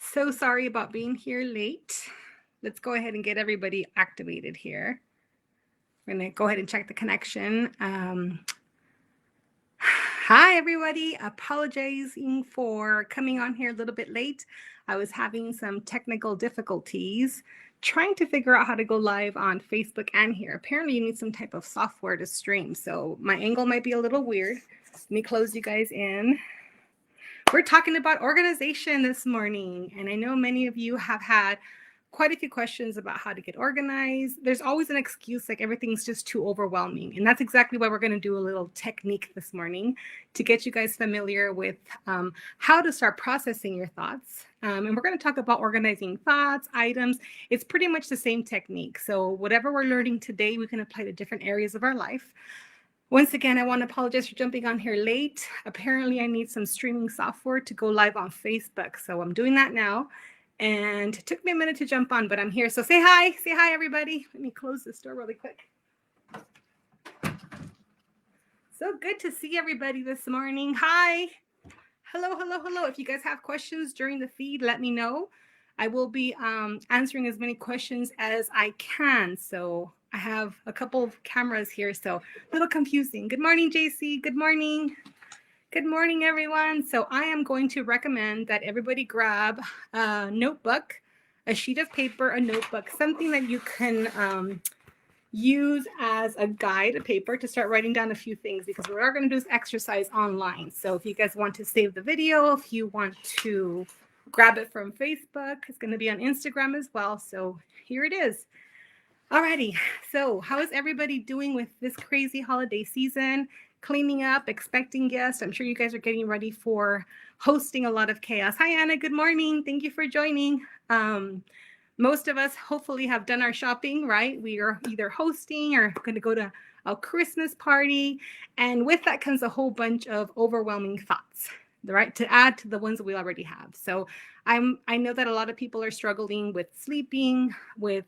So sorry about being here late. Let's go ahead and get everybody activated here. We're going to go ahead and check the connection. Hi, everybody. Apologizing for coming on here a little bit late. I was having some technical difficulties trying to figure out how to go live on Facebook and here. Apparently, you need some type of software to stream. So my angle might be a little weird. Let me close you guys in. We're talking about organization this morning, and I know many of you have had quite a few questions about how to get organized. There's always an excuse, like everything's just too overwhelming, and that's exactly why we're going to do a little technique this morning to get you guys familiar with how to start processing your thoughts. And we're going to talk about organizing thoughts, items. It's pretty much the same technique. So whatever we're learning today, we can apply to different areas of our life. Once again, I want to apologize for jumping on here late. Apparently, I need some streaming software to go live on Facebook. So I'm doing that now. And it took me a minute to jump on, but I'm here. So say hi. Say hi, everybody. Let me close this door really quick. So good to see everybody this morning. Hi. Hello, hello, hello. If you guys have questions during the feed, let me know. I will be answering as many questions as I can. So I have a couple of cameras here, so a little confusing. Good morning, JC. Good morning. Good morning, everyone. So I am going to recommend that everybody grab a notebook, a sheet of paper, a notebook, something that you can use as a guide, a paper, to start writing down a few things, because we are going to do this exercise online. So if you guys want to save the video, if you want to grab it from Facebook, it's going to be on Instagram as well. So here it is. Alrighty, so how is everybody doing with this crazy holiday season? Cleaning up, expecting guests. I'm sure you guys are getting ready for hosting a lot of chaos. Hi, Anna. Good morning. Thank you for joining. Most of us hopefully have done our shopping, right? We are either hosting or going to go to a Christmas party. And with that comes a whole bunch of overwhelming thoughts, right? To add to the ones that we already have. So I know that a lot of people are struggling with sleeping, with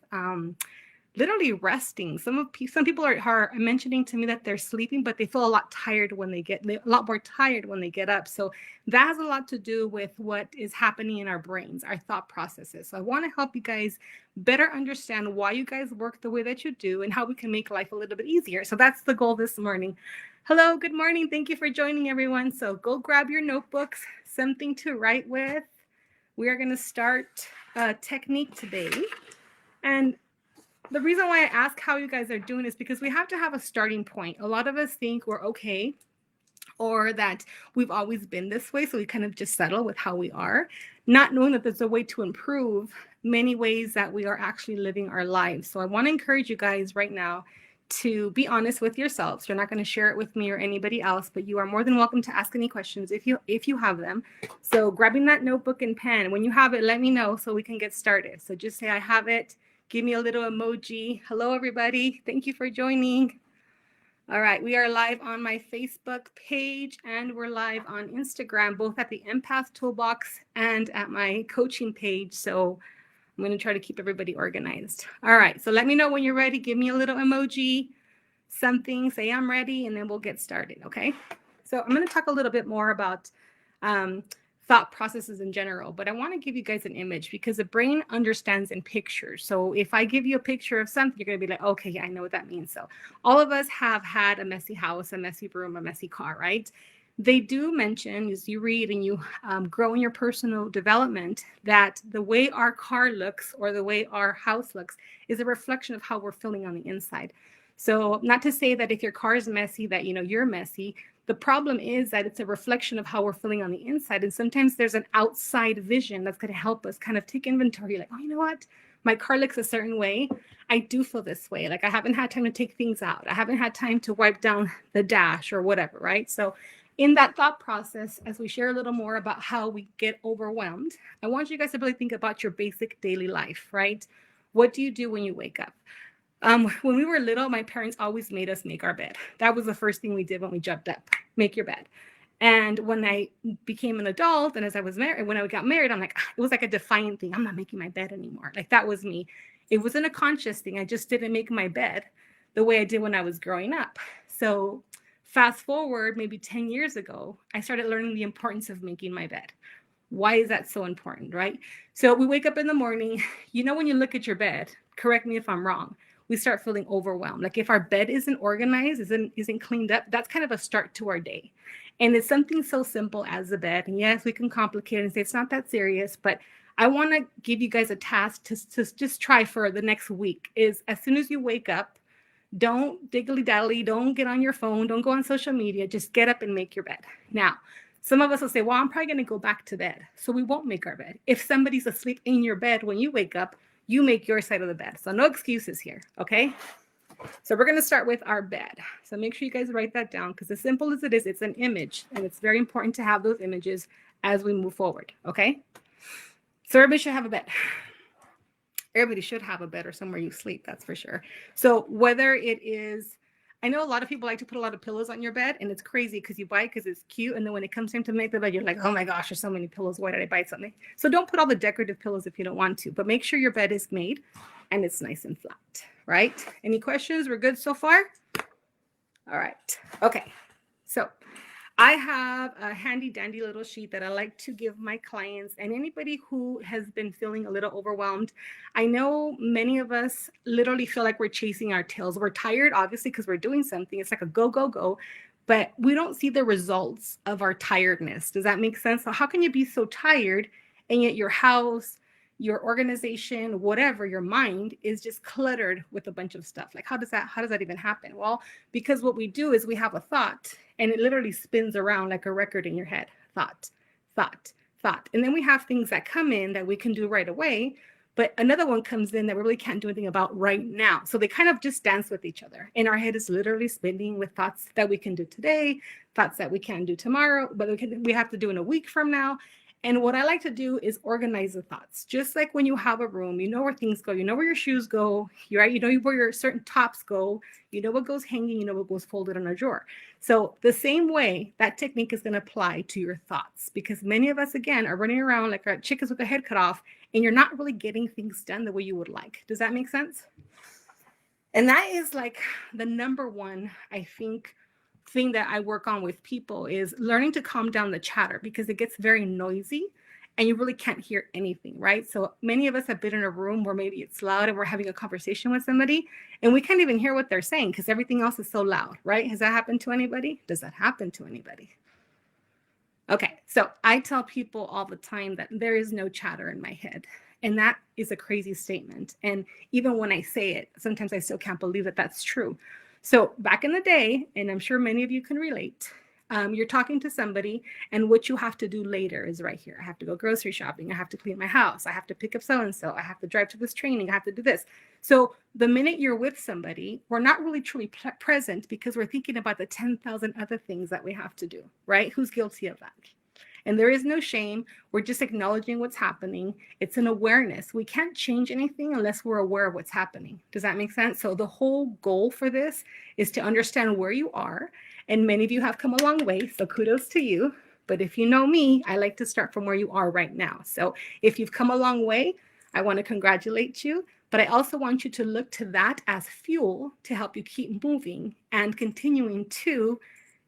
literally resting. Some people are mentioning to me that they're sleeping, but they feel a lot tired when a lot more tired when they get up. So that has a lot to do with what is happening in our brains, our thought processes. So I want to help you guys better understand why you guys work the way that you do and how we can make life a little bit easier. So that's the goal this morning. Hello, good morning. Thank you for joining, everyone. So go grab your notebooks, something to write with. We are going to start a technique today. And the reason why I ask how you guys are doing is because we have to have a starting point. A lot of us think we're okay, or that we've always been this way, so we kind of just settle with how we are, not knowing that there's a way to improve many ways that we are actually living our lives. So I want to encourage you guys right now to be honest with yourselves. You're not going to share it with me or anybody else, but you are more than welcome to ask any questions if you have them. So grabbing that notebook and pen, when you have it, let me know so we can get started. So just say, I have it. Give me a little emoji. Hello, everybody. Thank you for joining. All right, we are live on my Facebook page and we're live on Instagram, both at the Empath Toolbox and at my coaching page. So I'm going to try to keep everybody organized. All right, so let me know when you're ready. Give me a little emoji, something, say I'm ready, and then we'll get started, okay? So I'm going to talk a little bit more about thought processes in general, but I want to give you guys an image because the brain understands in pictures. So if I give you a picture of something, you're going to be like, okay, I know what that means. So all of us have had a messy house, a messy room, a messy car, right? They do mention, as you read and you grow in your personal development, that the way our car looks or the way our house looks is a reflection of how we're feeling on the inside. So not to say that if your car is messy, that, you're messy. The problem is that it's a reflection of how we're feeling on the inside. And sometimes there's an outside vision that's going to help us kind of take inventory. Like, oh, you know what? My car looks a certain way. I do feel this way. Like I haven't had time to take things out. I haven't had time to wipe down the dash or whatever, right? So in that thought process, as we share a little more about how we get overwhelmed, I want you guys to really think about your basic daily life, right? What do you do when you wake up? When we were little, my parents always made us make our bed. That was the first thing we did when we jumped up, make your bed. And when I became an adult and as I was married, when I got married, I'm like, it was like a defiant thing. I'm not making my bed anymore. Like that was me. It wasn't a conscious thing. I just didn't make my bed the way I did when I was growing up. So fast forward maybe 10 years ago, I started learning the importance of making my bed. Why is that so important, right? So we wake up in the morning, when you look at your bed, correct me if I'm wrong, we start feeling overwhelmed. Like if our bed isn't organized, isn't cleaned up, that's kind of a start to our day. And it's something so simple as the bed. And yes, we can complicate it and say it's not that serious, but I want to give you guys a task to just try for the next week is as soon as you wake up, don't diggly dally, don't get on your phone, don't go on social media, just get up and make your bed. Now, some of us will say, well, I'm probably going to go back to bed. So we won't make our bed. If somebody's asleep in your bed when you wake up, you make your side of the bed. So no excuses here, okay? So we're going to start with our bed. So make sure you guys write that down because as simple as it is, it's an image. And it's very important to have those images as we move forward, okay? So everybody should have a bed. Everybody should have a bed or somewhere you sleep, that's for sure. So whether it is, I know a lot of people like to put a lot of pillows on your bed, and it's crazy because you buy it because it's cute, and then when it comes time to make the bed, you're like, oh my gosh, there's so many pillows. Why did I buy something? So don't put all the decorative pillows if you don't want to, but make sure your bed is made and it's nice and flat, right? Any questions? We're good so far? All right. Okay. So I have a handy dandy little sheet that I like to give my clients and anybody who has been feeling a little overwhelmed. I know many of us literally feel like we're chasing our tails. We're tired, obviously, because we're doing something. It's like a go, go, go, but we don't see the results of our tiredness. Does that make sense? So how can you be so tired and yet your house, your organization, whatever, your mind is just cluttered with a bunch of stuff? Like, how does that even happen? Well, because what we do is we have a thought and it literally spins around like a record in your head. Thought, thought, thought. And then we have things that come in that we can do right away, but another one comes in that we really can't do anything about right now. So they kind of just dance with each other. And our head is literally spinning with thoughts that we can do today, thoughts that we can do tomorrow, but we have to do in a week from now. And what I like to do is organize the thoughts. Just like when you have a room, you know where things go, you know where your shoes go, you know where your certain tops go, you know what goes hanging, you know what goes folded in a drawer. So the same way, that technique is going to apply to your thoughts because many of us, again, are running around like our chickens with their head cut off and you're not really getting things done the way you would like. Does that make sense? And that is like the number one, I think, thing that I work on with people is learning to calm down the chatter because it gets very noisy and you really can't hear anything, right? So many of us have been in a room where maybe it's loud and we're having a conversation with somebody and we can't even hear what they're saying because everything else is so loud, right? Has that happened to anybody? Does that happen to anybody? Okay, so I tell people all the time that there is no chatter in my head. And that is a crazy statement. And even when I say it, sometimes I still can't believe that that's true. So back in the day, and I'm sure many of you can relate, you're talking to somebody and what you have to do later is right here. I have to go grocery shopping. I have to clean my house. I have to pick up so-and-so. I have to drive to this training. I have to do this. So the minute you're with somebody, we're not really truly present because we're thinking about the 10,000 other things that we have to do, right? Who's guilty of that? And there is no shame. We're just acknowledging what's happening. It's an awareness. We can't change anything unless we're aware of what's happening. Does that make sense? So the whole goal for this is to understand where you are. And many of you have come a long way, so kudos to you. But if you know me, I like to start from where you are right now. So if you've come a long way, I want to congratulate you. But I also want you to look to that as fuel to help you keep moving and continuing to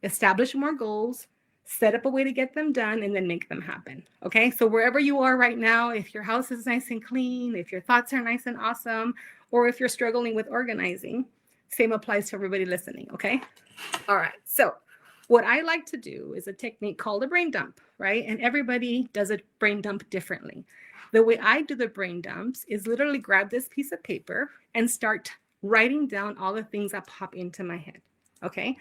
establish more goals, set up a way to get them done, and then make them happen. Okay, so wherever you are right now, if your house is nice and clean, if your thoughts are nice and awesome, or if you're struggling with organizing, same applies to everybody listening. Okay, all right, so what I like to do is a technique called a brain dump, right? And everybody does a brain dump differently. The way I do the brain dumps is literally grab this piece of paper and start writing down all the things that pop into my head. Okay,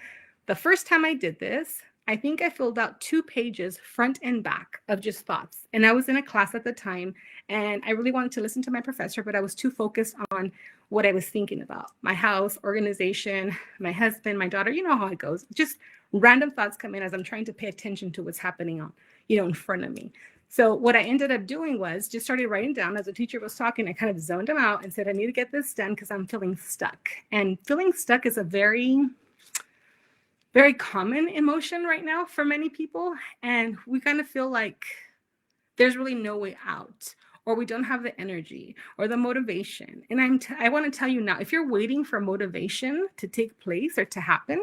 the first time I did this, I think I filled out 2 pages front and back of just thoughts. And I was in a class at the time and I really wanted to listen to my professor, but I was too focused on what I was thinking about. My house, organization, my husband, my daughter, you know how it goes. Just random thoughts come in as I'm trying to pay attention to what's happening on, in front of me. So what I ended up doing was just started writing down as the teacher was talking. I kind of zoned them out and said, I need to get this done because I'm feeling stuck. And feeling stuck is a very common emotion right now for many people. And we kind of feel like there's really no way out, or we don't have the energy or the motivation. And I want to tell you now, if you're waiting for motivation to take place or to happen,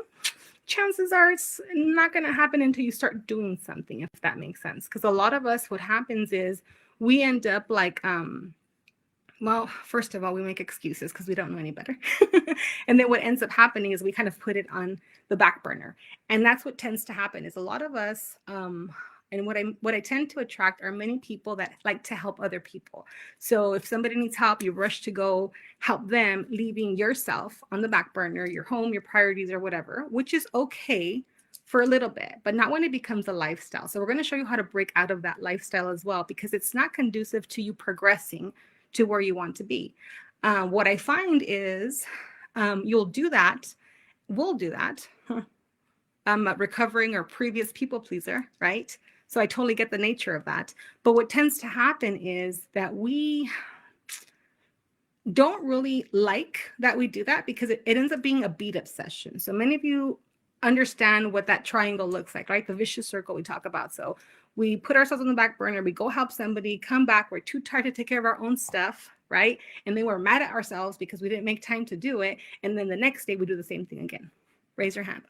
chances are it's not going to happen until you start doing something, if that makes sense. Because a lot of us, what happens is we end up like, well, first of all, we make excuses because we don't know any better. And then what ends up happening is we kind of put it on the back burner. And that's what tends to happen is a lot of us, and what I tend to attract are many people that like to help other people. So if somebody needs help, you rush to go help them, leaving yourself on the back burner, your home, your priorities, or whatever, which is okay for a little bit, but not when it becomes a lifestyle. So we're going to show you how to break out of that lifestyle as well, because it's not conducive to you progressing to where you want to be. What I find is we'll do that. I'm a recovering or previous people pleaser, right? So I totally get the nature of that. But what tends to happen is that we don't really like that we do that because it ends up being a beat up session. So many of you understand what that triangle looks like, right? The vicious circle we talk about. So we put ourselves on the back burner, we go help somebody, come back, we're too tired to take care of our own stuff, right? And then we're mad at ourselves because we didn't make time to do it. And then the next day we do the same thing again. Raise your hand.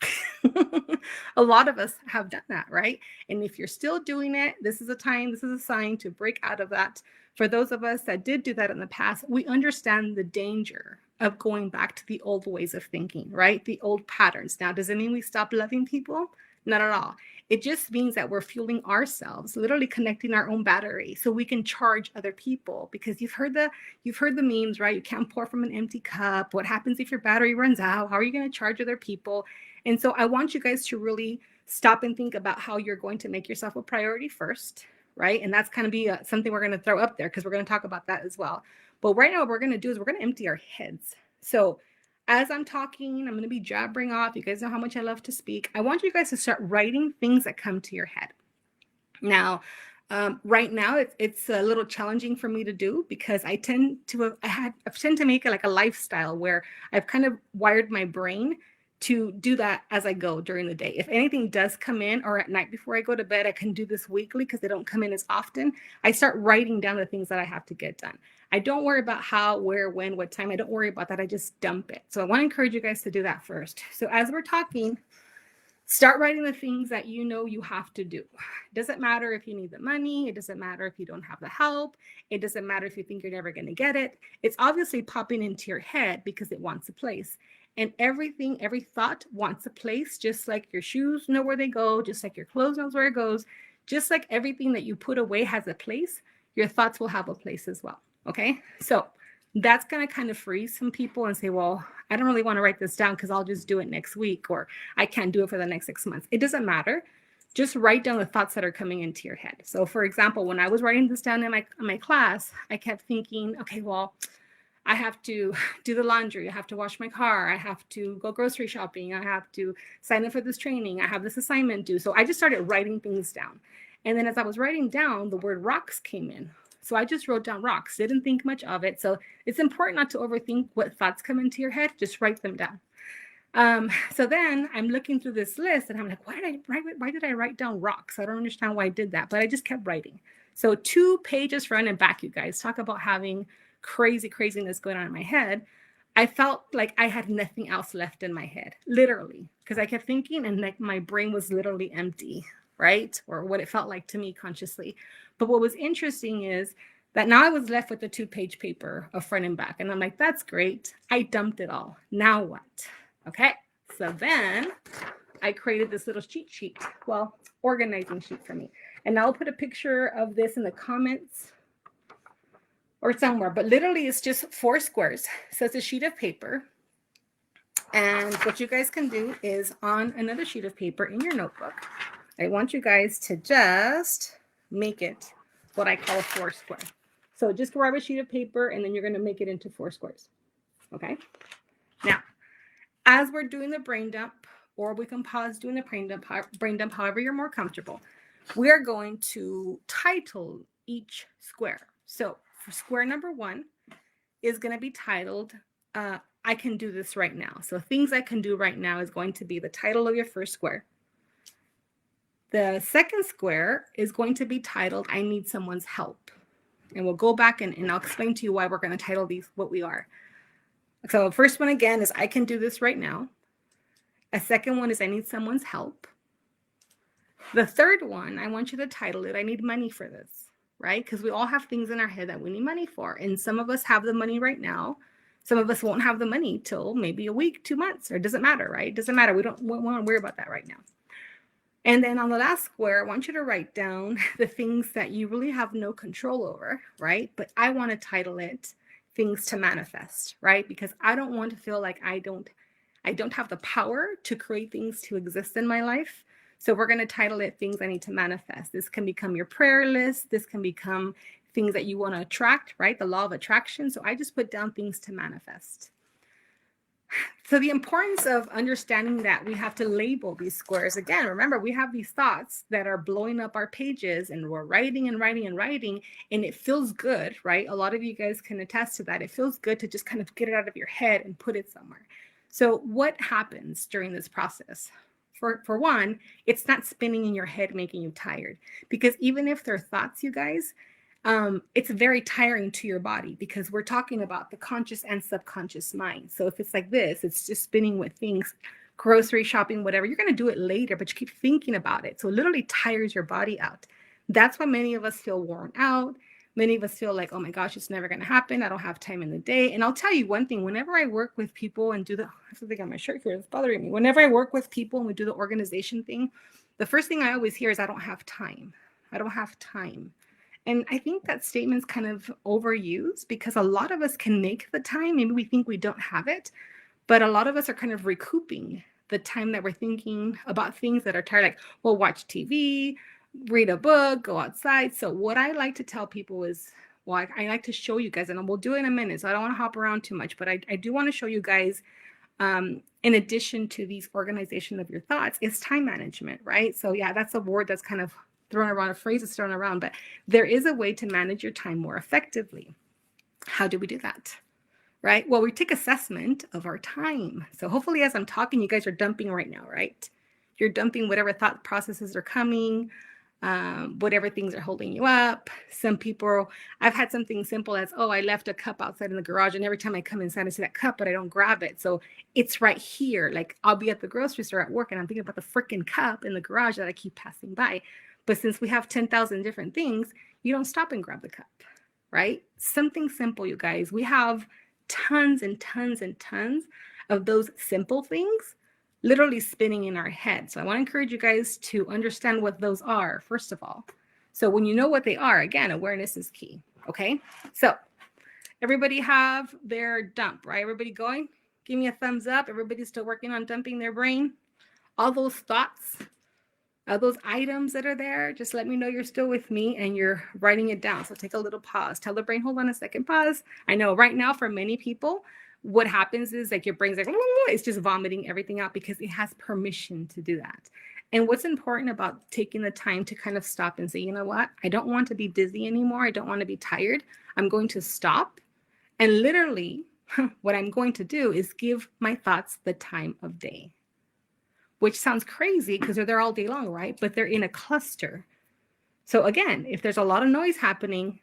A lot of us have done that, right? And if you're still doing it, this is a sign to break out of that. For those of us that did do that in the past, we understand the danger of going back to the old ways of thinking, right? The old patterns. Now, does it mean we stop loving people? Not at all. It just means that we're fueling ourselves, literally connecting our own battery so we can charge other people. Because you've heard the memes, right? You can't pour from an empty cup. What happens if your battery runs out? How are you going to charge other people? And so I want you guys to really stop and think about how you're going to make yourself a priority first, right? And that's kind of be something we're going to throw up there because we're going to talk about that as well. But right now what we're going to do is we're going to empty our heads. So as I'm talking, I'm going to be jabbering off. You guys know how much I love to speak. I want you guys to start writing things that come to your head. Now, right now, it's a little challenging for me to do because I tend to make it like a lifestyle where I've kind of wired my brain to do that as I go during the day. If anything does come in or at night before I go to bed, I can do this weekly because they don't come in as often. I start writing down the things that I have to get done. I don't worry about how, where, when, what time. I don't worry about that. I just dump it. So I want to encourage you guys to do that first. So as we're talking, start writing the things that you know you have to do. It doesn't matter if you need the money. It doesn't matter if you don't have the help. It doesn't matter if you think you're never going to get it. It's obviously popping into your head because it wants a place. And every thought wants a place, just like your shoes know where they go, just like your clothes knows where it goes, just like everything that you put away has a place, your thoughts will have a place as well. Okay, so that's going to kind of freeze some people and say, well, I don't really want to write this down because I'll just do it next week, or I can't do it for the next 6 months. It doesn't matter. Just write down the thoughts that are coming into your head. So for example, when I was writing this down in my class, I kept thinking, okay, well, I have to do the laundry. I have to wash my car. I have to go grocery shopping. I have to sign up for this training. I have this assignment due. So I just started writing things down. And then as I was writing down, the word rocks came in. So I just wrote down rocks, didn't think much of it. So it's important not to overthink what thoughts come into your head. Just write them down. So then I'm looking through this list and I'm like, why did I write down rocks? I don't understand why I did that, but I just kept writing. So 2 pages front and back, you guys. Talk about having craziness going on in my head. I felt like I had nothing else left in my head, literally, because I kept thinking and like my brain was literally empty, right? Or what it felt like to me consciously. But what was interesting is that now I was left with the 2-page paper of front and back. And I'm like, that's great. I dumped it all. Now what? Okay. So then I created this little cheat sheet. Well, organizing sheet for me. And I'll put a picture of this in the comments or somewhere, but literally it's just 4 squares. So it's a sheet of paper. And what you guys can do is on another sheet of paper in your notebook, I want you guys to just make it what I call a 4 square. So just grab a sheet of paper and then you're going to make it into 4 squares. Okay. Now, as we're doing the brain dump, or we can pause doing the brain dump, however you're more comfortable, we are going to title each square. So for square number 1 is going to be titled, I can do this right now. So things I can do right now is going to be the title of your first square. The second square is going to be titled, I need someone's help. And we'll go back and I'll explain to you why we're going to title these what we are. So the first one again is I can do this right now. A second one is I need someone's help. The third one, I want you to title it, I need money for this, right? Because we all have things in our head that we need money for. And some of us have the money right now. Some of us won't have the money till maybe a week, 2 months, or it doesn't matter, right? It doesn't matter. We don't want to worry about that right now. And then on the last square, I want you to write down the things that you really have no control over, right? But I want to title it things to manifest, right? Because I don't want to feel like I don't have the power to create things to exist in my life. So we're going to title it things I need to manifest. This can become your prayer list. This can become things that you want to attract, right? The law of attraction. So I just put down things to manifest. So the importance of understanding that we have to label these squares. Again, remember, we have these thoughts that are blowing up our pages and we're writing and writing and writing, and it feels good, right? A lot of you guys can attest to that. It feels good to just kind of get it out of your head and put it somewhere. So what happens during this process? For one, it's not spinning in your head, making you tired. Because even if they're thoughts, you guys, it's very tiring to your body because we're talking about the conscious and subconscious mind. So if it's like this, it's just spinning with things, grocery shopping, whatever, you're going to do it later, but you keep thinking about it. So it literally tires your body out. That's why many of us feel worn out. Many of us feel like, oh my gosh, it's never going to happen. I don't have time in the day. And I'll tell you one thing, whenever I work with people and I have to think on my shirt here, it's bothering me. Whenever I work with people and we do the organization thing, the first thing I always hear is I don't have time. I don't have time. And I think that statement's kind of overused because a lot of us can make the time. Maybe we think we don't have it, but a lot of us are kind of recouping the time that we're thinking about things that are tired, like, well, watch TV, read a book, go outside. So what I like to tell people is, well, I like to show you guys, and we'll do it in a minute. So I don't want to hop around too much, but I do want to show you guys, in addition to these organization of your thoughts, is time management, right? So yeah, that's a word that's kind of thrown around, a phrase that's thrown around, but there is a way to manage your time more effectively. How do we do that? Right? Well, we take assessment of our time. So hopefully as I'm talking, you guys are dumping right now, right? You're dumping whatever thought processes are coming, whatever things are holding you up. Some people, I've had something simple as, oh, I left a cup outside in the garage, and every time I come inside, I see that cup, but I don't grab it. So it's right here. Like I'll be at the grocery store at work, and I'm thinking about the freaking cup in the garage that I keep passing by. But since we have 10,000 different things, you don't stop and grab the cup, right? Something simple, you guys. We have tons and tons and tons of those simple things literally spinning in our head. So I want to encourage you guys to understand what those are, first of all. So when you know what they are, again, awareness is key. Okay. So everybody have their dump, right? Everybody going? Give me a thumbs up. Everybody's still working on dumping their brain. All those thoughts, those items that are there, just let me know you're still with me and you're writing it down. So take a little pause. Tell the brain, hold on a second, pause. I know right now for many people, what happens is like your brain's like, it's just vomiting everything out because it has permission to do that. And what's important about taking the time to kind of stop and say, you know what? I don't want to be dizzy anymore. I don't want to be tired. I'm going to stop. And literally what I'm going to do is give my thoughts the time of day, which sounds crazy because they're there all day long, right? But they're in a cluster. So again, if there's a lot of noise happening,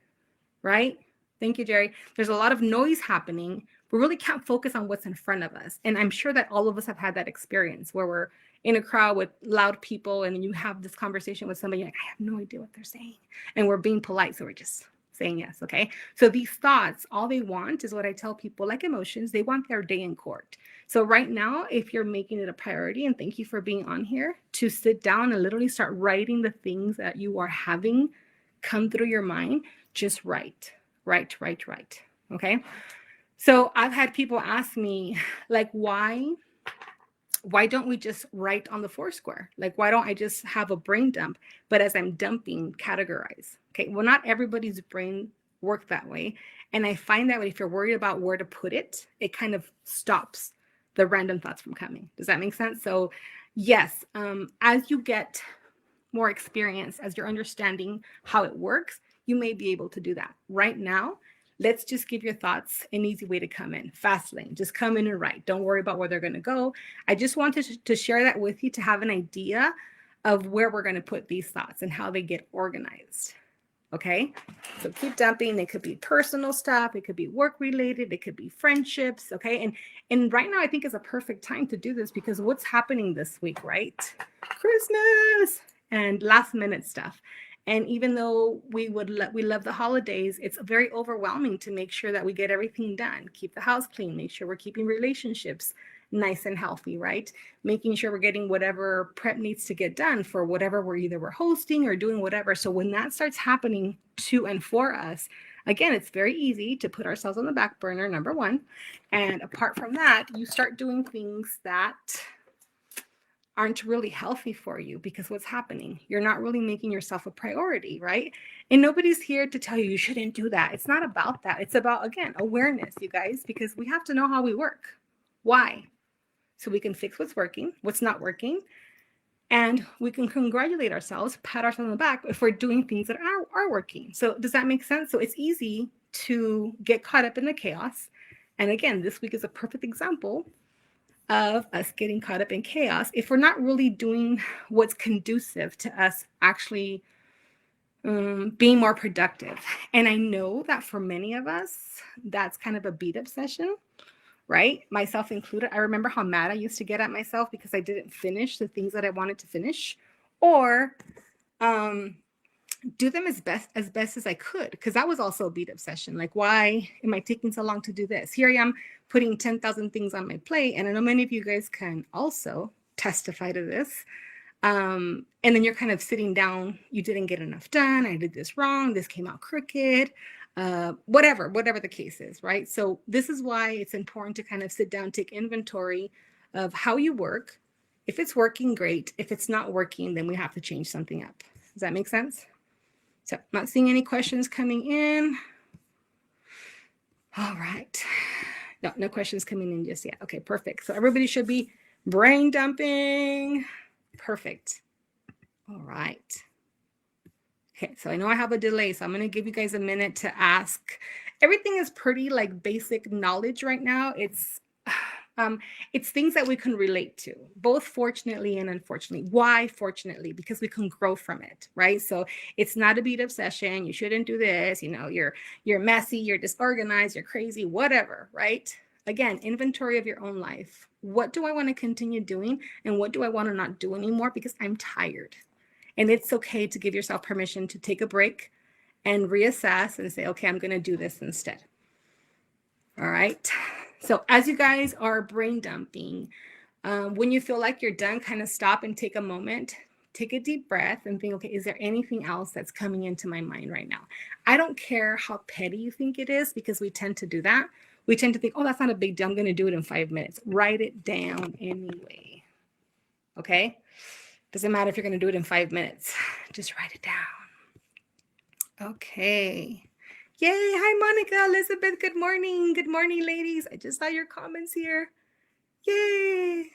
right? Thank you, Jerry. There's a lot of noise happening. We really can't focus on what's in front of us. And I'm sure that all of us have had that experience where we're in a crowd with loud people and you have this conversation with somebody, like, I have no idea what they're saying. And we're being polite. So we're just saying yes. Okay. So these thoughts, all they want is what I tell people, like emotions, they want their day in court. So right now, if you're making it a priority, and thank you for being on here, to sit down and literally start writing the things that you are having come through your mind, just write. Okay. So I've had people ask me, like, why don't we just write on the Foursquare? Like, why don't I just have a brain dump, but as I'm dumping, categorize? Okay, well, not everybody's brain works that way. And I find that if you're worried about where to put it, it kind of stops the random thoughts from coming. Does that make sense? So yes, as you get more experience, as you're understanding how it works, you may be able to do that. Right now, let's just give your thoughts an easy way to come in. Fast lane, just come in and write. Don't worry about where they're going to go. I just wanted to share that with you to have an idea of where we're going to put these thoughts and how they get organized. Okay, so keep dumping. It could be personal stuff, it could be work related, it could be friendships. Okay, and right now I think is a perfect time to do this because what's happening this week, right? Christmas and last minute stuff. And even though we love the holidays, it's very overwhelming to make sure that we get everything done, keep the house clean, make sure we're keeping relationships nice and healthy, right? Making sure we're getting whatever prep needs to get done for whatever we're hosting or doing whatever. So when that starts happening to and for us, again, it's very easy to put ourselves on the back burner, number one. And apart from that, you start doing things that aren't really healthy for you because what's happening? You're not really making yourself a priority, right? And nobody's here to tell you you shouldn't do that. It's not about that. It's about, again, awareness, you guys, because we have to know how we work. Why? So we can fix what's working, what's not working, and we can congratulate ourselves, pat ourselves on the back if we're doing things that are working. So does that make sense? So it's easy to get caught up in the chaos. And again, this week is a perfect example of us getting caught up in chaos if we're not really doing what's conducive to us actually being more productive. And I know that for many of us, that's kind of a beat obsession, right? Myself included. I remember how mad I used to get at myself because I didn't finish the things that I wanted to finish, or do them as best as I could, because that was also a beat obsession. Like, why am I taking so long to do this? Here I am putting 10,000 things on my plate, and I know many of you guys can also testify to this. And then you're kind of sitting down, you didn't get enough done, I did this wrong, this came out crooked, whatever the case is, right? So this is why it's important to kind of sit down, take inventory of how you work. If it's working, great. If it's not working, then we have to change something up. Does that make sense? So not seeing any questions coming in. All right. No questions coming in just yet. Okay, perfect. So everybody should be brain dumping. Perfect. All right. Okay, so I know I have a delay, so I'm going to give you guys a minute to ask. Everything is pretty like basic knowledge right now. It's things that we can relate to, both fortunately and unfortunately. Why fortunately? Because we can grow from it, right? So it's not a beat obsession. You shouldn't do this. You know, you're messy, you're disorganized, you're crazy, whatever, right? Again, inventory of your own life. What do I want to continue doing, and what do I want to not do anymore because I'm tired? And it's okay to give yourself permission to take a break and reassess and say, okay, I'm going to do this instead. All right. So as you guys are brain dumping, when you feel like you're done, kind of stop and take a moment, take a deep breath and think, okay, is there anything else that's coming into my mind right now? I don't care how petty you think it is, because we tend to do that. We tend to think, oh, that's not a big deal, I'm going to do it in 5 minutes. Write it down anyway. Okay? Doesn't matter if you're going to do it in 5 minutes. Just write it down. Okay. Yay. Hi, Monica, Elizabeth. Good morning. Good morning, ladies. I just saw your comments here. Yay.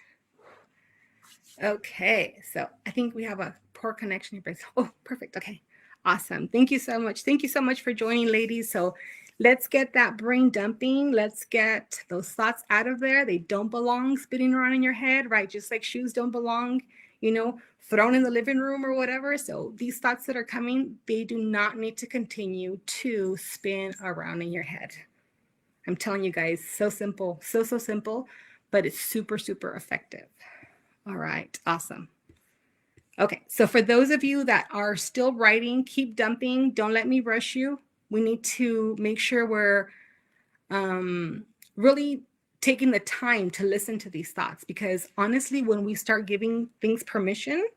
Okay. So I think we have a poor connection here. Oh, perfect. Okay. Awesome. Thank you so much. Thank you so much for joining, ladies. So let's get that brain dumping. Let's get those thoughts out of there. They don't belong spinning around in your head, right? Just like shoes don't belong, thrown in the living room or whatever. So these thoughts that are coming, they do not need to continue to spin around in your head. I'm telling you guys, so simple, so simple, but it's super, super effective. All right, awesome. Okay, so for those of you that are still writing, keep dumping. Don't let me rush you. We need to make sure we're really taking the time to listen to these thoughts, because honestly, when we start giving things permission,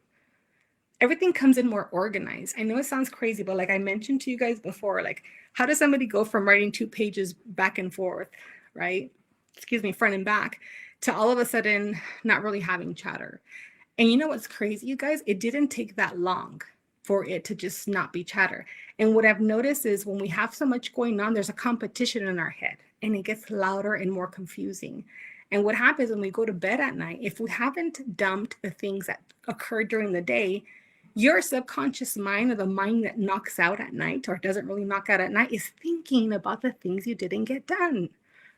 everything comes in more organized. I know it sounds crazy, but like I mentioned to you guys before, like how does somebody go from writing 2 pages back and forth, right? Front and back, to all of a sudden not really having chatter. And you know what's crazy, you guys? It didn't take that long for it to just not be chatter. And what I've noticed is when we have so much going on, there's a competition in our head, and it gets louder and more confusing. And what happens when we go to bed at night, if we haven't dumped the things that occurred during the day, your subconscious mind, or the mind that knocks out at night or doesn't really knock out at night, is thinking about the things you didn't get done,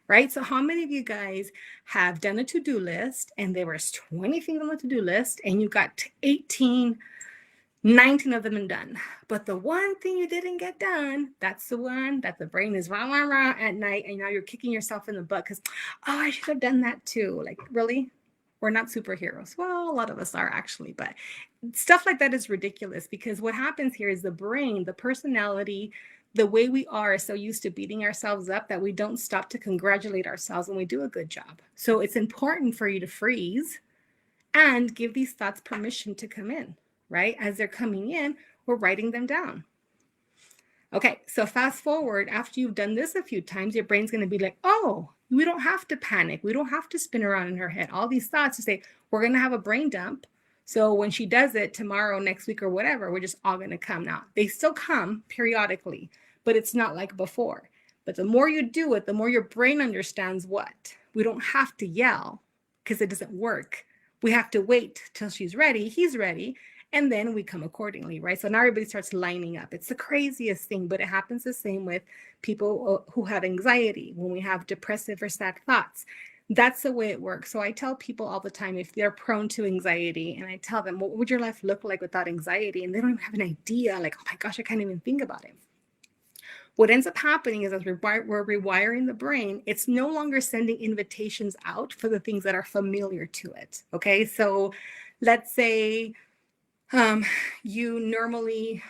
right? So how many of you guys have done a to-do list and there was 20 things on the to-do list and you got 18 19 of them are done. But the one thing you didn't get done, that's the one that the brain is rah, rah, rah at night. And now you're kicking yourself in the butt because, oh, I should have done that too. Like, really? We're not superheroes. Well, a lot of us are actually, but stuff like that is ridiculous because what happens here is the brain, the personality, the way we are so used to beating ourselves up that we don't stop to congratulate ourselves when we do a good job. So it's important for you to freeze and give these thoughts permission to come in, right? As they're coming in, we're writing them down. Okay, so fast forward, after you've done this a few times, your brain's going to be like, oh, we don't have to panic. We don't have to spin around in her head. All these thoughts to say, we're going to have a brain dump. So when she does it tomorrow, next week, or whatever, we're just all going to come. Now, they still come periodically, but it's not like before. But the more you do it, the more your brain understands what? We don't have to yell because it doesn't work. We have to wait till she's ready, he's ready, and then we come accordingly, right? So now everybody starts lining up. It's the craziest thing, but it happens the same with people who have anxiety, when we have depressive or sad thoughts. That's the way it works. So I tell people all the time, if they're prone to anxiety, and I tell them, what would your life look like without anxiety? And they don't even have an idea, like, oh my gosh, I can't even think about it. What ends up happening is as we're rewiring the brain, it's no longer sending invitations out for the things that are familiar to it. Okay, so let's say you normally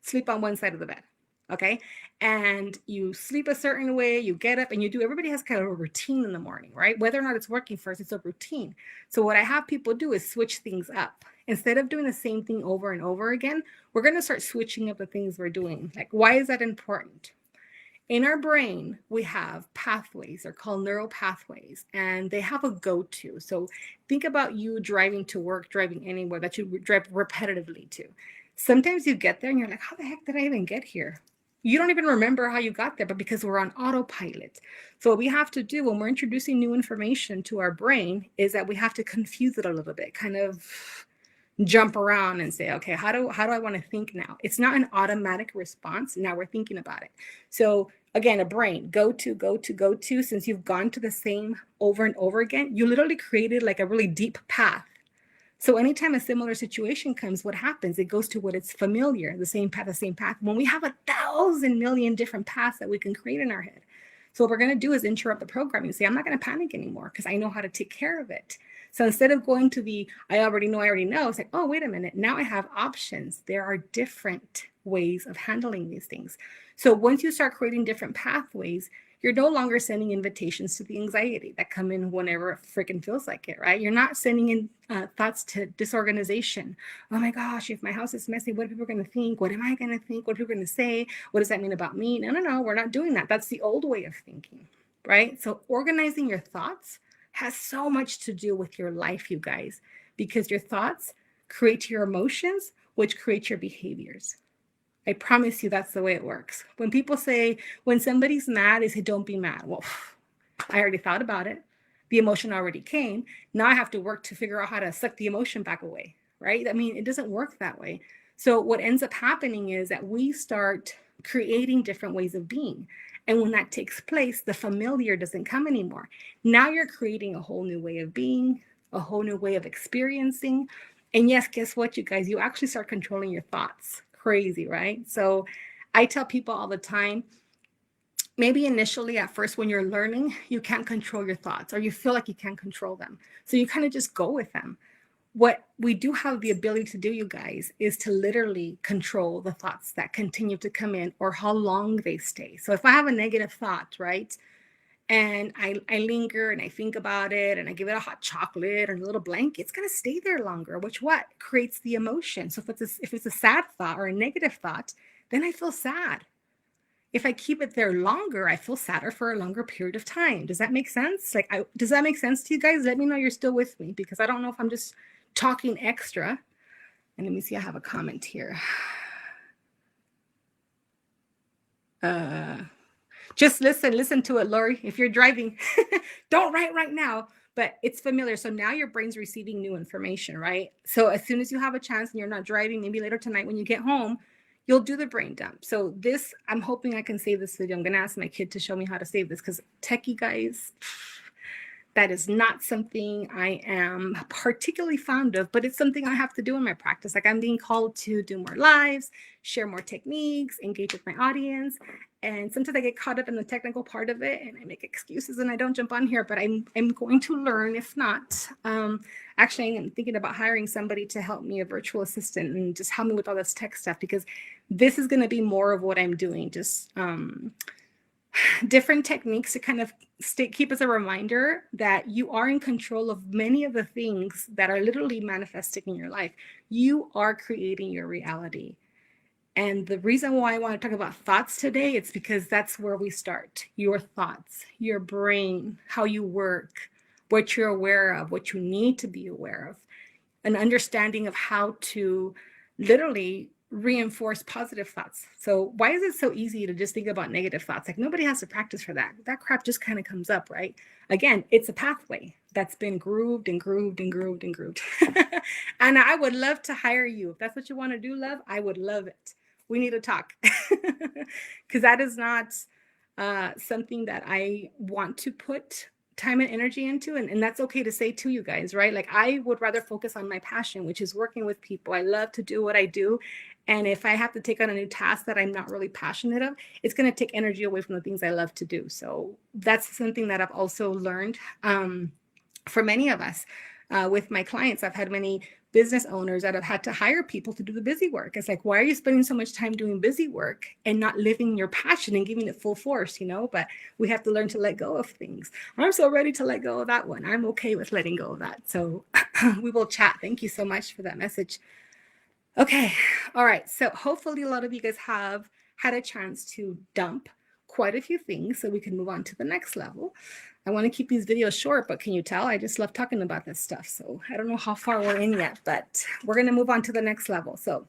sleep on one side of the bed, okay? And you sleep a certain way, you get up and you do, everybody has kind of a routine in the morning, right? Whether or not it's working for us, it's a routine. So what I have people do is switch things up. Instead of doing the same thing over and over again, we're going to start switching up the things we're doing. Like, why is that important? In our brain, we have pathways. They're called neural pathways, and they have a go-to. So think about you driving to work, driving anywhere that you drive repetitively to. Sometimes you get there and you're like, how the heck did I even get here? You don't even remember how you got there, but because we're on autopilot. So what we have to do when we're introducing new information to our brain is that we have to confuse it a little bit, kind of jump around and say, okay, how do I want to think now? It's not an automatic response. Now we're thinking about it. So again, a brain, go to, since you've gone to the same over and over again, you literally created like a really deep path. So anytime a similar situation comes, what happens? It goes to what it's familiar, the same path. When we have 1,000 million different paths that we can create in our head. So what we're going to do is interrupt the programming and say, I'm not going to panic anymore because I know how to take care of it. So instead of going to the, I already know, it's like, oh, wait a minute. Now I have options. There are different ways of handling these things. So once you start creating different pathways, you're no longer sending invitations to the anxiety that come in whenever it freaking feels like it, right? You're not sending in thoughts to disorganization. Oh my gosh, if my house is messy, what are people going to think? What am I going to think? What are people going to say? What does that mean about me? No, we're not doing that. That's the old way of thinking, right? So organizing your thoughts has so much to do with your life, you guys, because your thoughts create your emotions, which create your behaviors. I promise you that's the way it works. When people say, when somebody's mad, they say, don't be mad. Well, I already thought about it. The emotion already came. Now I have to work to figure out how to suck the emotion back away, right? I mean, it doesn't work that way. So what ends up happening is that we start creating different ways of being. And when that takes place, the familiar doesn't come anymore. Now you're creating a whole new way of being, a whole new way of experiencing. And yes, guess what, you guys? You actually start controlling your thoughts. Crazy, right? So I tell people all the time, maybe initially at first when you're learning, you can't control your thoughts or you feel like you can't control them. So you kind of just go with them. What we do have the ability to do, you guys, is to literally control the thoughts that continue to come in or how long they stay. So if I have a negative thought, right, and I linger and I think about it and I give it a hot chocolate or a little blanket, it's going to stay there longer, which what creates the emotion. So if it's a sad thought or a negative thought, then I feel sad. If I keep it there longer, I feel sadder for a longer period of time. Does that make sense? Does that make sense to you guys? Let me know you're still with me because I don't know if I'm just talking extra. And let me see, I have a comment here. Just listen to it, Lori. If you're driving, don't write right now, but it's familiar. So now your brain's receiving new information, right? So as soon as you have a chance and you're not driving, maybe later tonight when you get home, you'll do the brain dump. So this, I'm hoping I can save this video. I'm going to ask my kid to show me how to save this because techie guys, That is not something I am particularly fond of, but it's something I have to do in my practice. Like I'm being called to do more lives, share more techniques, engage with my audience. And sometimes I get caught up in the technical part of it and I make excuses and I don't jump on here, but I'm going to learn. If not, actually, I'm thinking about hiring somebody to help me, a virtual assistant, and just help me with all this tech stuff, because this is going to be more of what I'm doing. Just different techniques to kind of keep as a reminder that you are in control of many of the things that are literally manifesting in your life. You are creating your reality. And the reason why I want to talk about thoughts today, it's because that's where we start. Your thoughts, your brain, how you work, what you're aware of, what you need to be aware of, an understanding of how to literally reinforce positive thoughts. So why is it so easy to just think about negative thoughts? Like nobody has to practice for that. That crap just kind of comes up, right? Again, it's a pathway that's been grooved and grooved and grooved and grooved. And I would love to hire you. If that's what you want to do, love, I would love it. We need to talk, because that is not something that I want to put time and energy into. And that's okay to say to you guys, right? Like I would rather focus on my passion, which is working with people. I love to do what I do. And if I have to take on a new task that I'm not really passionate of, it's going to take energy away from the things I love to do. So that's something that I've also learned for many of us. With my clients, I've had many business owners that have had to hire people to do the busy work. It's like, why are you spending so much time doing busy work and not living your passion and giving it full force, you know? But we have to learn to let go of things. I'm so ready to let go of that one. I'm okay with letting go of that. So we will chat. Thank you so much for that message. Okay. All right. So hopefully a lot of you guys have had a chance to dump quite a few things so we can move on to the next level. I want to keep these videos short, but can you tell I just love talking about this stuff? So I don't know how far we're in yet, but we're going to move on to the next level. So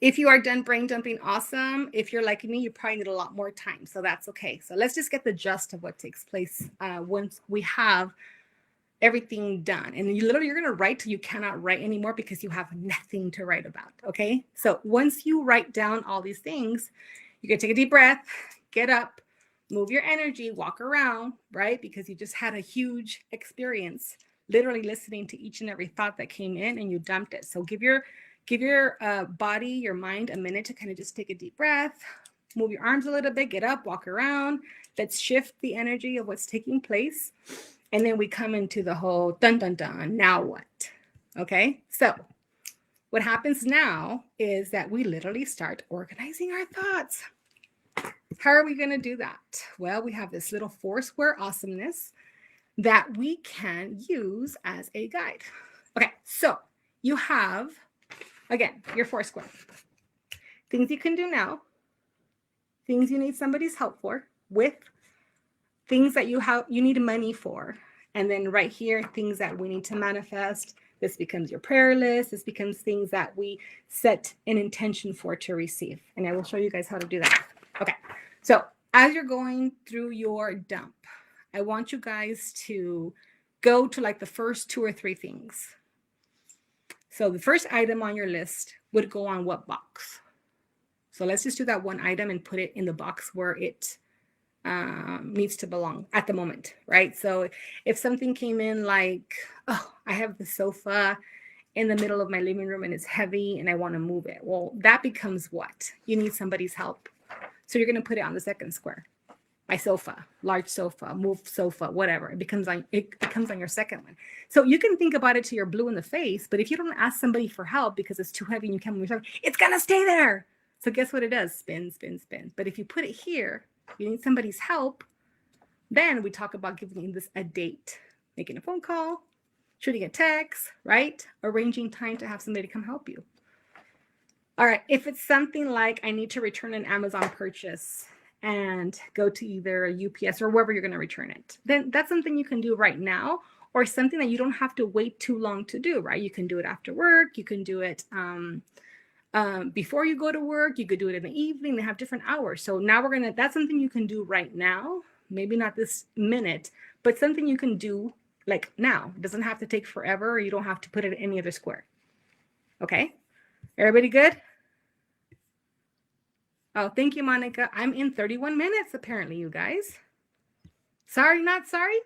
if you are done brain dumping, awesome. If you're like me, you probably need a lot more time. So that's okay. So let's just get the gist of what takes place once we have everything done. And you're going to write till you cannot write anymore because you have nothing to write about. Okay. So once you write down all these things, you're going to take a deep breath, get up, move your energy, walk around, right? Because you just had a huge experience, literally listening to each and every thought that came in and you dumped it. So give your body, your mind a minute to kind of just take a deep breath, move your arms a little bit, get up, walk around. Let's shift the energy of what's taking place. And then we come into the whole dun, dun, dun, now what? Okay, so what happens now is that we literally start organizing our thoughts. How are we going to do that? Well, we have this little 4-square awesomeness that we can use as a guide. Okay, so you have, again, your 4-square. Things you can do now, things you need somebody's help for, with things that you need money for. And then right here, things that we need to manifest. This becomes your prayer list. This becomes things that we set an intention for to receive. And I will show you guys how to do that. Okay. So as you're going through your dump, I want you guys to go to like the first 2 or 3 things. So the first item on your list would go on what box? So let's just do that one item and put it in the box where it needs to belong at the moment, right? So if something came in like, oh, I have the sofa in the middle of my living room and it's heavy and I want to move it. Well, that becomes what? You need somebody's help. So you're going to put it on the second square. My sofa, large sofa, move sofa, whatever. It becomes on your second one. So you can think about it till you're blue in the face, but if you don't ask somebody for help because it's too heavy and you can't move yourself, it's going to stay there. So guess what it does? Spin, spin, spin. But if you put it here, you need somebody's help, then we talk about giving this a date, making a phone call, shooting a text, right? Arranging time to have somebody come help you. All right, if it's something like I need to return an Amazon purchase and go to either a UPS or wherever you're going to return it, then that's something you can do right now, or something that you don't have to wait too long to do, right? You can do it after work. You can do it before you go to work. You could do it in the evening. They have different hours. So now that's something you can do right now. Maybe not this minute, but something you can do like now. It doesn't have to take forever, or you don't have to put it in any other square. Okay. Everybody good? Oh, thank you, Monica. I'm in 31 minutes, apparently, you guys. Sorry, not sorry.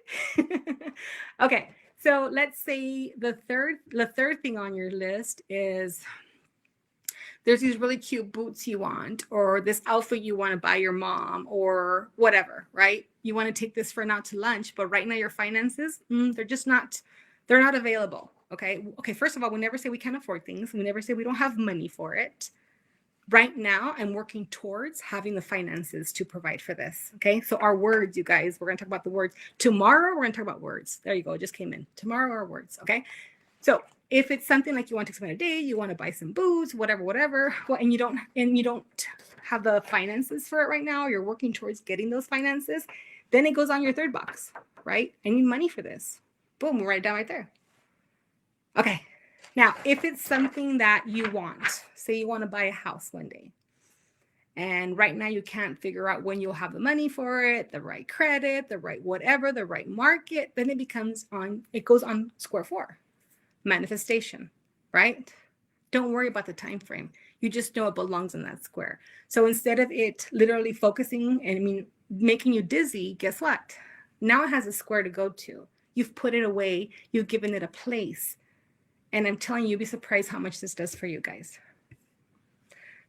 Okay, so let's say the third thing on your list is there's these really cute boots you want, or this outfit you want to buy your mom, or whatever, right? You want to take this friend out to lunch, but right now your finances, they're not available. Okay, first of all, we never say we can't afford things. We never say we don't have money for it. Right now, I'm working towards having the finances to provide for this. Okay, so our words, you guys, we're going to talk about the words. Tomorrow, we're going to talk about words. There you go, it just came in. Tomorrow, our words. Okay, so if it's something like you want to spend a day, you want to buy some booze, whatever, well, and you don't have the finances for it right now, you're working towards getting those finances, then it goes on your third box, right? I need money for this. Boom, we'll write it down right there. Okay. Now, if it's something that you want, say you want to buy a house one day, and right now you can't figure out when you'll have the money for it, the right credit, the right whatever, the right market, then it goes on square 4, manifestation, right? Don't worry about the time frame. You just know it belongs in that square. So instead of it literally focusing and making you dizzy, guess what? Now it has a square to go to. You've put it away. You've given it a place. And I'm telling you, you'll be surprised how much this does for you guys.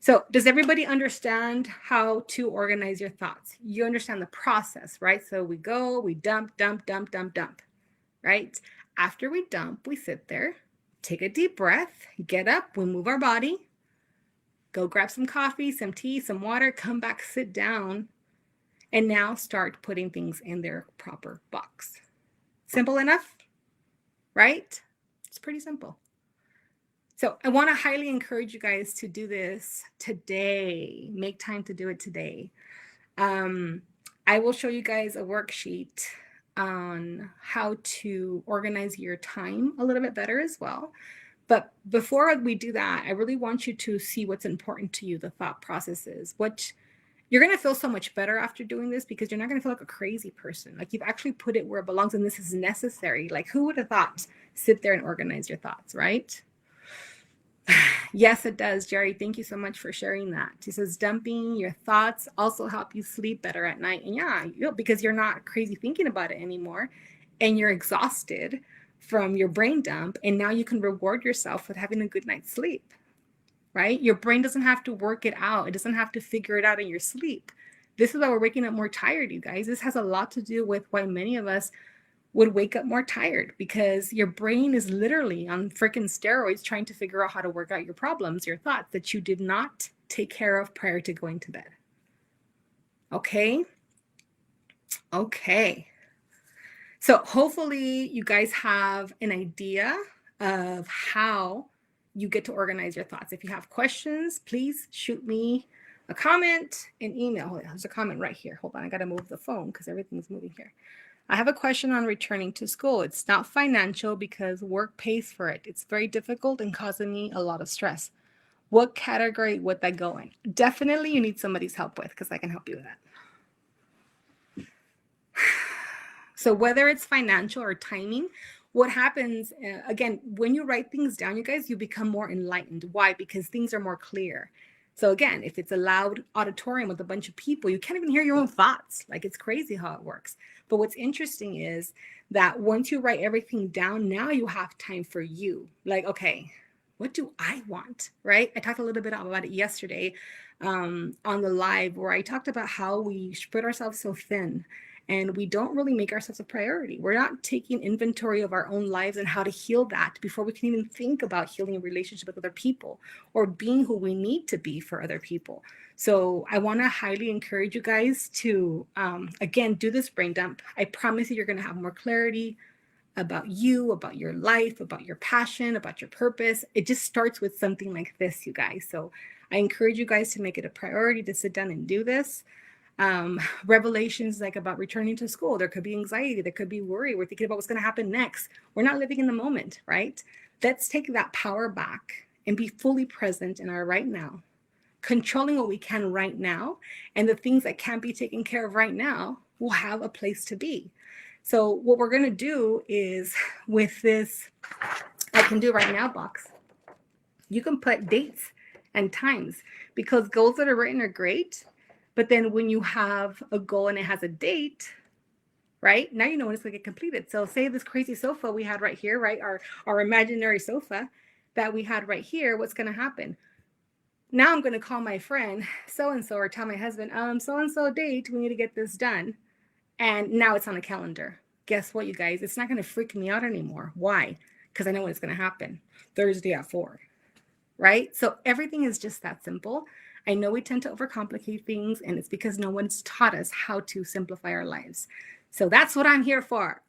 So does everybody understand how to organize your thoughts? You understand the process, right? So we go, we dump, right? After we dump, we sit there, take a deep breath, get up, we move our body, go grab some coffee, some tea, some water, come back, sit down, and now start putting things in their proper box. Simple enough, right? It's pretty simple. So I want to highly encourage you guys to do this today. Make time to do it today. I will show you guys a worksheet on how to organize your time a little bit better as well. But before we do that, I really want you to see what's important to you, the thought processes. You're going to feel so much better after doing this because you're not going to feel like a crazy person. Like you've actually put it where it belongs and this is necessary. Like who would have thought? Sit there and organize your thoughts, right? Yes, it does, Jerry. Thank you so much for sharing that. She says dumping your thoughts also help you sleep better at night. And yeah, because you're not crazy thinking about it anymore and you're exhausted from your brain dump. And now you can reward yourself with having a good night's sleep, right? Your brain doesn't have to work it out. It doesn't have to figure it out in your sleep. This is why we're waking up more tired, you guys. This has a lot to do with why many of us would wake up more tired because your brain is literally on freaking steroids trying to figure out how to work out your problems, your thoughts that you did not take care of prior to going to bed. Okay. So hopefully you guys have an idea of how you get to organize your thoughts. If you have questions, please shoot me a comment, an email. There's a comment right here. Hold on, I got to move the phone because everything's moving here. I have a question on returning to school. It's not financial because work pays for it. It's very difficult and causing me a lot of stress. What category would that go in? Definitely you need somebody's help with because I can help you with that. So whether it's financial or timing, what happens, again, when you write things down, you guys, you become more enlightened. Why? Because things are more clear. So again, if it's a loud auditorium with a bunch of people, you can't even hear your own thoughts. Like it's crazy how it works. But what's interesting is that once you write everything down, now you have time for you. Like, okay, what do I want, right? I talked a little bit about it yesterday on the live where I talked about how we spread ourselves so thin and we don't really make ourselves a priority. We're not taking inventory of our own lives and how to heal that before we can even think about healing a relationship with other people or being who we need to be for other people. So I want to highly encourage you guys to, again, do this brain dump. I promise you, you're going to have more clarity about you, about your life, about your passion, about your purpose. It just starts with something like this, you guys. So I encourage you guys to make it a priority to sit down and do this. Revelations like about returning to school. There could be anxiety. There could be worry. We're thinking about what's going to happen next. We're not living in the moment, right? Let's take that power back and be fully present in our right now, controlling what we can right now. And the things that can't be taken care of right now will have a place to be. So what we're going to do is with this, I can do right now box, you can put dates and times because goals that are written are great. But then when you have a goal and it has a date, right? Now you know when it's going to get completed. So say this crazy sofa we had right here, right? Our imaginary sofa that we had right here, what's going to happen? Now I'm going to call my friend so-and-so or tell my husband, so-and-so date, we need to get this done. And now it's on the calendar. Guess what, you guys? It's not going to freak me out anymore. Why? Because I know when it's going to happen. Thursday at 4, right? So everything is just that simple. I know we tend to overcomplicate things, and it's because no one's taught us how to simplify our lives. So that's what I'm here for,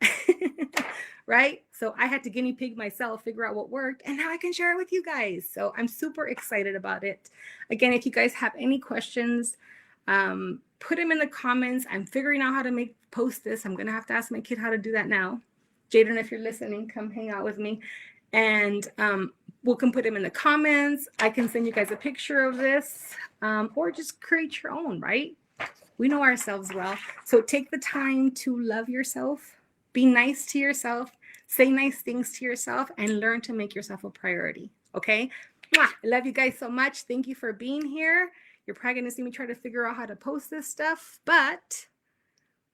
right? So I had to guinea pig myself, figure out what worked, and now I can share it with you guys. So I'm super excited about it. Again, if you guys have any questions, put them in the comments. I'm figuring out how to post this. I'm going to have to ask my kid how to do that now. Jaden, if you're listening, come hang out with me. And we can put them in the comments. I can send you guys a picture of this, or just create your own, right? We know ourselves well. So take the time to love yourself, be nice to yourself, say nice things to yourself, and learn to make yourself a priority, okay? I love you guys so much. Thank you for being here. You're probably going to see me try to figure out how to post this stuff, but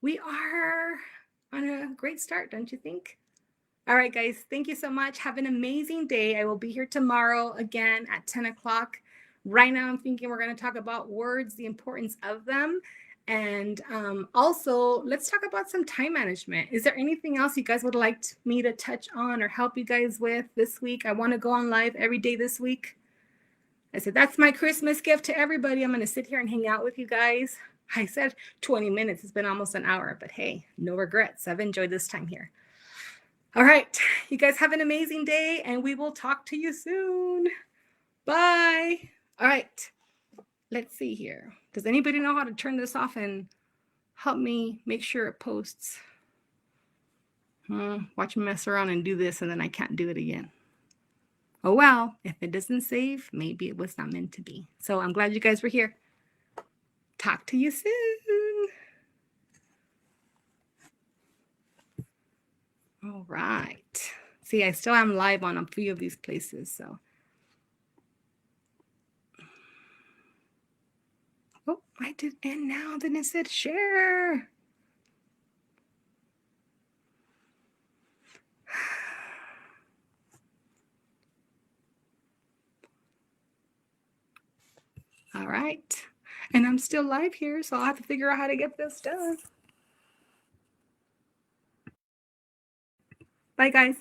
we are on a great start, don't you think? All right, guys, thank you so much. Have an amazing day. I will be here tomorrow again at 10 o'clock. Right now, I'm thinking we're going to talk about words, the importance of them. And also, let's talk about some time management. Is there anything else you guys would like me to touch on or help you guys with this week? I want to go on live every day this week. I said, that's my Christmas gift to everybody. I'm going to sit here and hang out with you guys. I said 20 minutes. It's been almost an hour, but hey, no regrets. I've enjoyed this time here. All right. You guys have an amazing day, and we will talk to you soon. Bye. All right. Let's see here. Does anybody know how to turn this off and help me make sure it posts? Watch me mess around and do this, and then I can't do it again. Oh, well, if it doesn't save, maybe it was not meant to be. So I'm glad you guys were here. Talk to you soon. All right. See, I still am live on a few of these places, so. Oh, I did end now. Then it said share. All right. And I'm still live here, so I'll have to figure out how to get this done. Bye, guys.